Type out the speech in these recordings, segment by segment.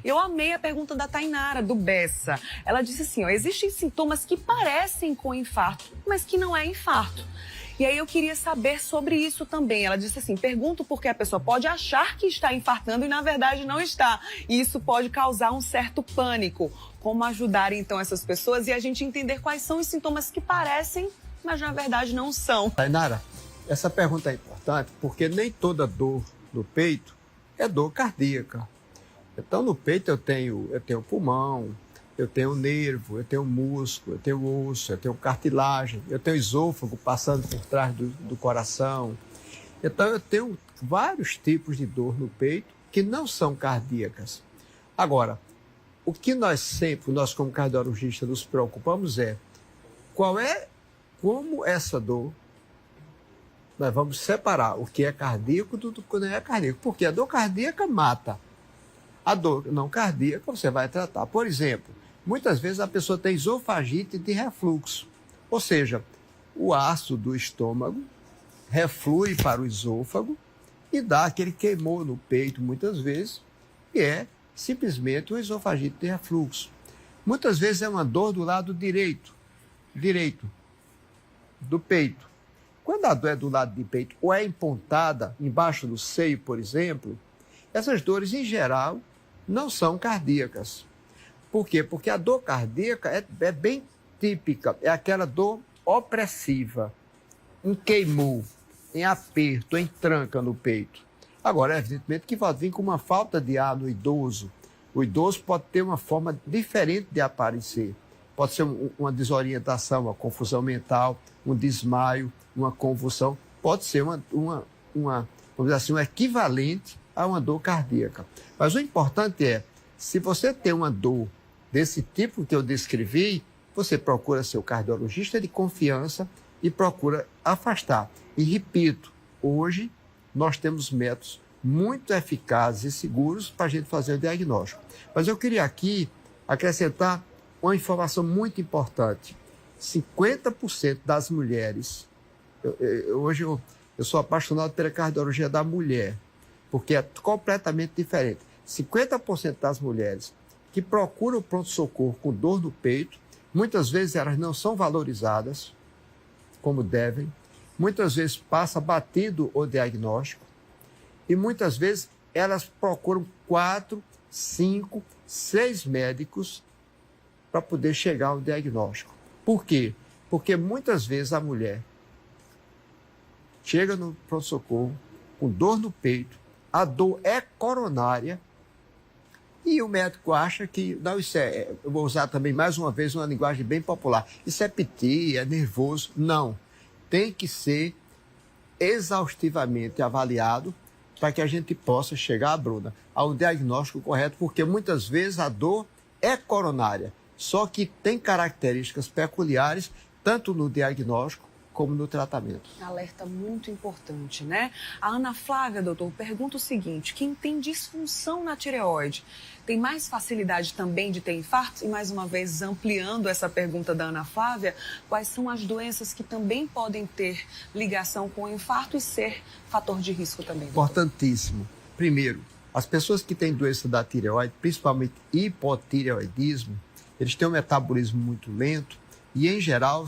Eu amei a pergunta da Tainara, do Bessa. Ela disse assim, ó, existem sintomas que parecem com infarto, mas que não é infarto. E aí eu queria saber sobre isso também. Ela disse assim, pergunto porque a pessoa pode achar que está infartando e na verdade não está. E isso pode causar um certo pânico. Como ajudar então essas pessoas e a gente entender quais são os sintomas que parecem, mas na verdade não são. Tainara, essa pergunta é importante porque nem toda dor no peito é dor cardíaca. Então no peito eu tenho pulmão, eu tenho nervo, eu tenho músculo, eu tenho osso, eu tenho cartilagem, eu tenho esôfago passando por trás do coração. Então eu tenho vários tipos de dor no peito que não são cardíacas. Agora, o que nós como cardiologistas nos preocupamos é como essa dor, nós vamos separar o que é cardíaco do que não é cardíaco. Porque a dor cardíaca mata. A dor não cardíaca você vai tratar. Por exemplo, muitas vezes a pessoa tem esofagite de refluxo. Ou seja, o ácido do estômago reflui para o esôfago e dá aquele queimou no peito muitas vezes, que é simplesmente o esofagite de refluxo. Muitas vezes é uma dor do lado direito do peito. Quando a dor é do lado de peito ou é empontada embaixo do seio, por exemplo, essas dores em geral não são cardíacas. Por quê? Porque a dor cardíaca é bem típica, é aquela dor opressiva, em queimou, em aperto, em tranca no peito. Agora, evidentemente que pode vir com uma falta de ar no idoso. O idoso pode ter uma forma diferente de aparecer. Pode ser uma desorientação, uma confusão mental, um desmaio, uma convulsão. Pode ser vamos dizer assim, um equivalente a uma dor cardíaca. Mas o importante é, se você tem uma dor desse tipo que eu descrevi, você procura seu cardiologista de confiança e procura afastar. E repito, hoje nós temos métodos muito eficazes e seguros para a gente fazer o diagnóstico. Mas eu queria aqui acrescentar uma informação muito importante. 50% das mulheres, hoje eu sou apaixonado pela cardiologia da mulher, porque é completamente diferente. 50% das mulheres que procuram o pronto-socorro com dor no peito, muitas vezes elas não são valorizadas como devem, muitas vezes passa batido o diagnóstico e muitas vezes elas procuram 4, 5, 6 médicos para poder chegar ao diagnóstico. Por quê? Porque muitas vezes a mulher chega no pronto-socorro com dor no peito, a dor é coronária e o médico acha que, não, isso eu vou usar também mais uma vez uma linguagem bem popular, isso é piti, é nervoso. Não, tem que ser exaustivamente avaliado para que a gente possa chegar, Bruna, ao diagnóstico correto, porque muitas vezes a dor é coronária, só que tem características peculiares, tanto no diagnóstico como no tratamento. Alerta muito importante, né? A Ana Flávia, doutor, pergunta o seguinte, quem tem disfunção na tireoide tem mais facilidade também de ter infarto? E mais uma vez, ampliando essa pergunta da Ana Flávia, quais são as doenças que também podem ter ligação com o infarto e ser fator de risco também, doutor? Importantíssimo. Primeiro, as pessoas que têm doença da tireoide, principalmente hipotireoidismo, eles têm um metabolismo muito lento e, em geral,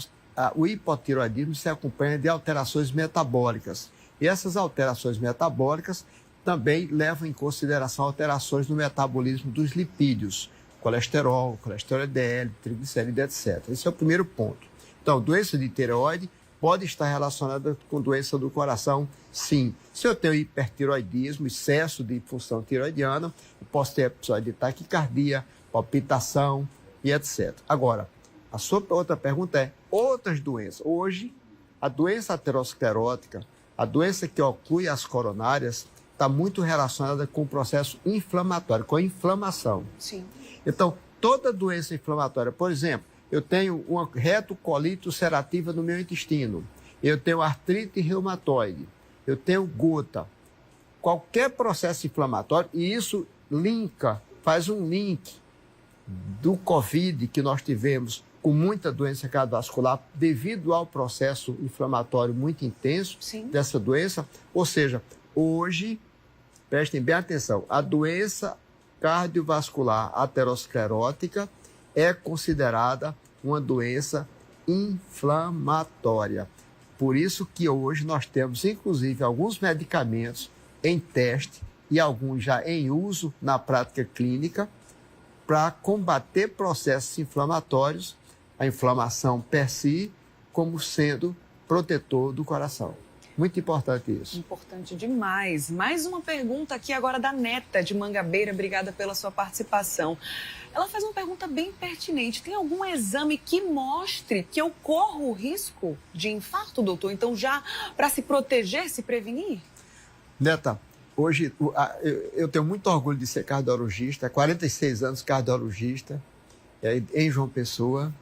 o hipotireoidismo se acompanha de alterações metabólicas. E essas alterações metabólicas também levam em consideração alterações no metabolismo dos lipídios, colesterol LDL, triglicerídeo, etc. Esse é o primeiro ponto. Então, doença de tireoide pode estar relacionada com doença do coração, sim. Se eu tenho hipertireoidismo, excesso de função tireoidiana, eu posso ter episódio de taquicardia, palpitação e etc. Agora, a sua outra pergunta é outras doenças. Hoje, a doença aterosclerótica, a doença que oclui as coronárias, está muito relacionada com o processo inflamatório, com a inflamação. Sim. Então, toda doença inflamatória, por exemplo, eu tenho uma retocolite ulcerativa no meu intestino, eu tenho artrite reumatoide, eu tenho gota, qualquer processo inflamatório, e isso faz um link do Covid que nós tivemos com muita doença cardiovascular devido ao processo inflamatório muito intenso. Sim. Dessa doença. Ou seja, hoje, prestem bem atenção, a doença cardiovascular aterosclerótica é considerada uma doença inflamatória. Por isso que hoje nós temos, inclusive, alguns medicamentos em teste e alguns já em uso na prática clínica para combater processos inflamatórios, a inflamação per si, como sendo protetor do coração. Muito importante isso. Importante demais. Mais uma pergunta aqui agora da Neta, de Mangabeira. Obrigada pela sua participação. Ela faz uma pergunta bem pertinente. Tem algum exame que mostre que eu corro o risco de infarto, doutor? Então, já para se proteger, se prevenir? Neta, hoje eu tenho muito orgulho de ser cardiologista, 46 anos cardiologista, em João Pessoa,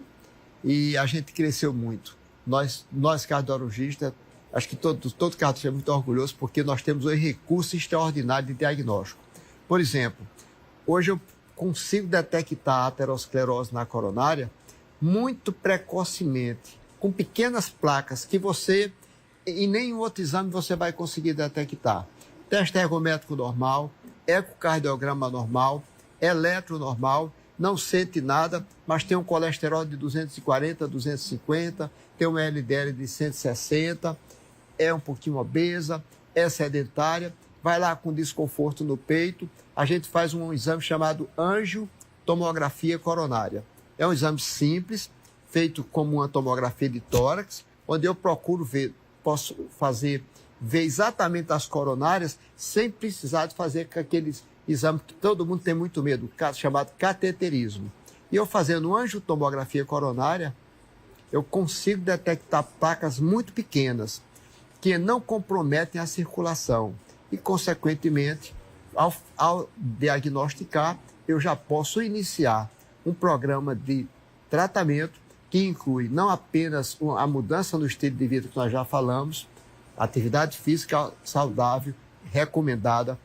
e a gente cresceu muito. Nós cardiologistas, acho que todo cardiologista é muito orgulhoso porque nós temos um recurso extraordinário de diagnóstico. Por exemplo, hoje eu consigo detectar a aterosclerose na coronária muito precocemente, com pequenas placas que você, em nenhum outro exame você vai conseguir detectar. Teste ergométrico normal, ecocardiograma normal, eletro normal, não sente nada, mas tem um colesterol de 240, 250, tem um LDL de 160, é um pouquinho obesa, é sedentária, vai lá com desconforto no peito, a gente faz um exame chamado angiotomografia coronária. É um exame simples, feito como uma tomografia de tórax, onde eu procuro ver, posso ver exatamente as coronárias sem precisar de fazer aqueles exames que todo mundo tem muito medo, chamado cateterismo. E eu fazendo angiotomografia coronária, eu consigo detectar placas muito pequenas, que não comprometem a circulação. E, consequentemente, ao diagnosticar, eu já posso iniciar um programa de tratamento que inclui não apenas a mudança no estilo de vida que nós já falamos, atividade física saudável, recomendada,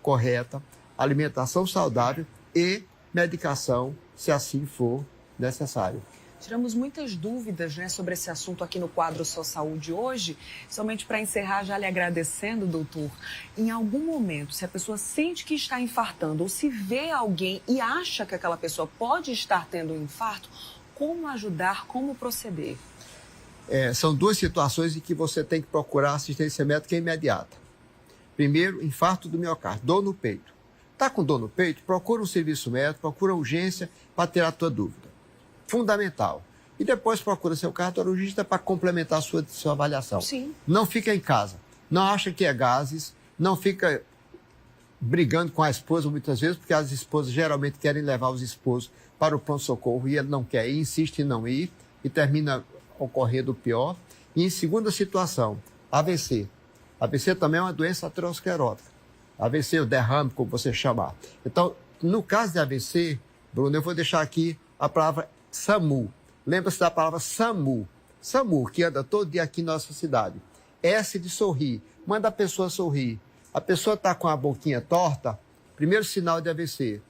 correta, alimentação saudável e medicação, se assim for necessário. Tiramos muitas dúvidas, né, sobre esse assunto aqui no quadro Só Saúde hoje. Somente para encerrar, já lhe agradecendo, doutor. Em algum momento, se a pessoa sente que está infartando ou se vê alguém e acha que aquela pessoa pode estar tendo um infarto, como ajudar, como proceder? São duas situações em que você tem que procurar assistência médica imediata. Primeiro, infarto do miocárdio, dor no peito. Está com dor no peito? Procura um serviço médico, procura urgência para tirar a tua dúvida. Fundamental. E depois procura seu cardiologista para complementar a sua avaliação. Sim. Não fica em casa. Não acha que é gases. Não fica brigando com a esposa muitas vezes, porque as esposas geralmente querem levar os esposos para o pronto-socorro e ele não quer ir, insiste em não ir e termina ocorrendo o pior. E em segunda situação, AVC. AVC também é uma doença aterosclerótica. AVC, o derrame, como você chamar. Então, no caso de AVC, Bruno, eu vou deixar aqui a palavra SAMU. Lembra-se da palavra SAMU. SAMU, que anda todo dia aqui em nossa cidade. S de sorrir. Manda a pessoa sorrir. A pessoa está com a boquinha torta, primeiro sinal de AVC.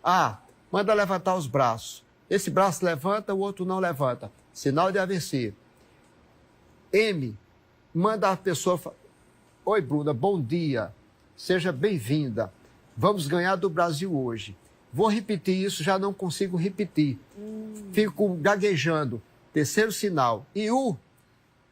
A, manda levantar os braços. Esse braço levanta, o outro não levanta. Sinal de AVC. M, manda a pessoa... Oi, Bruna, bom dia. Seja bem-vinda. Vamos ganhar do Brasil hoje. Vou repetir isso, já não consigo repetir. Fico gaguejando. Terceiro sinal. E U,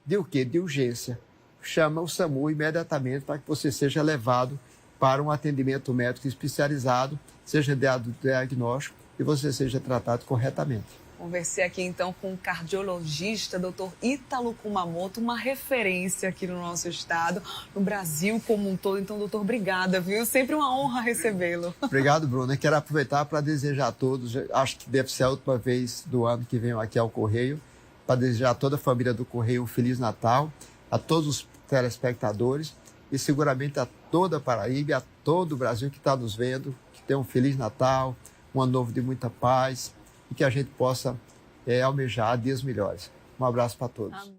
de o quê? De urgência. Chama o SAMU imediatamente para que você seja levado para um atendimento médico especializado, seja dado diagnóstico e você seja tratado corretamente. Conversei aqui então com o cardiologista, Dr. Ítalo Kumamoto, uma referência aqui no nosso estado, no Brasil como um todo. Então, doutor, obrigada, viu? Sempre uma honra recebê-lo. Obrigado, Bruno. Eu quero aproveitar para desejar a todos, acho que deve ser a última vez do ano que venho aqui ao Correio, para desejar a toda a família do Correio um Feliz Natal, a todos os telespectadores e seguramente a toda a Paraíba, a todo o Brasil que está nos vendo, que tenha um Feliz Natal, um ano novo de muita paz, e que a gente possa almejar dias melhores. Um abraço para todos. Amém.